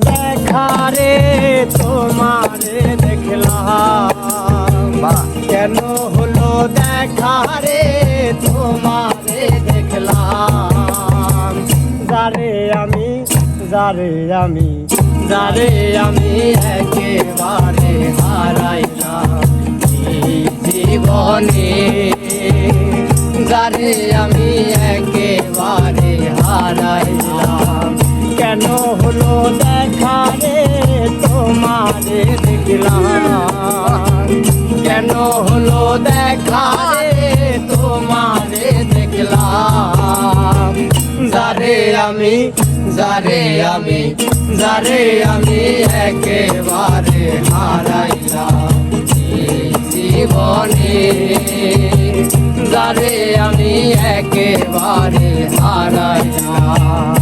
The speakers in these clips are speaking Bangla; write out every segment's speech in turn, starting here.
দেখারে তোমারে দেখলাম, কেন হলো দেখারে তোমারে দেখলাম। যারে আমি একেবারে হারাইলাম এই জীবনে, যারে আমি একেবারে হারাইলাম। কেন হলো দেখারে তোমারে দেখলাম, কেন হলো দেখারে তোমারে দেখলাম। যারে আমি একেবারে হারাইলাম এই জীবনে, যারে আমি একেবারে হারাইলাম।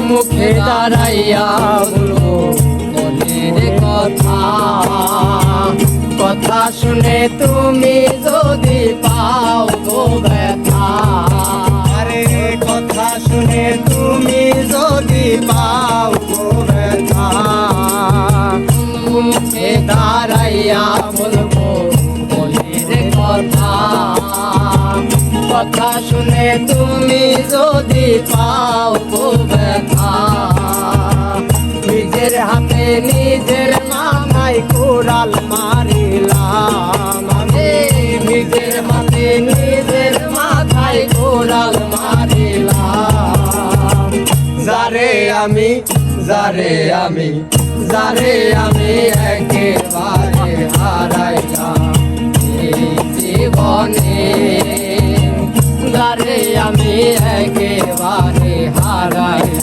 মুখে দাঁড়াইয়া বলবো মনের কথা, কথা শুনে তুমি যদি পাও গো ব্যথা। আরে কথা শুনে তুমি যদি পাও গো ব্যথা, মুখে দাঁড়াইয়া বলবো মনের কথা, কথা শুনে তুমি যদি পাও গো ব্যথা। নিজের হাতে নিজের মাথায় কোড়াল মারিলাম আমি, নিজের হাতে নিজের মাথায় কোড়াল মারিলাম। যারে আমি একেবারে হারাইলাম এই জীবনে, যারে আমি একেবারে হারাইলাম।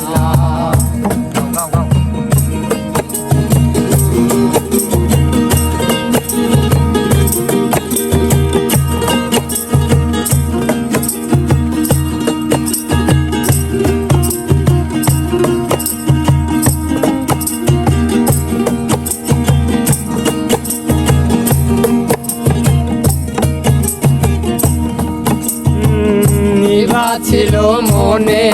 ছিল মনে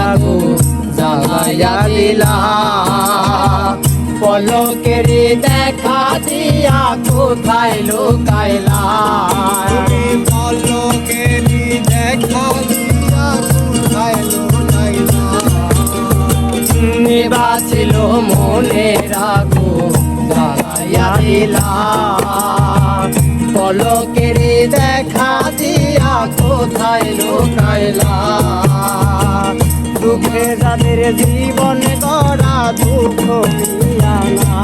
আগুন জ্বালাইয়া দিলা, পলকেরই দেখা দিয়া কোথায় লুকাইলা। পলকেরই দেখা দিয়া কোথায় লুকাইলা। নিভা ছিল মনে আগুন জ্বালাইয়া দিলা, পলকেরই দেখা দিয়া কোথায় লুকাইলা। দুঃখে যাদের জীবন গড়া দুঃখ নিয়া না,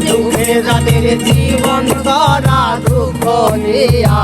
দুঃখে যাদের জীবন গড়া দুঃখ নিয়া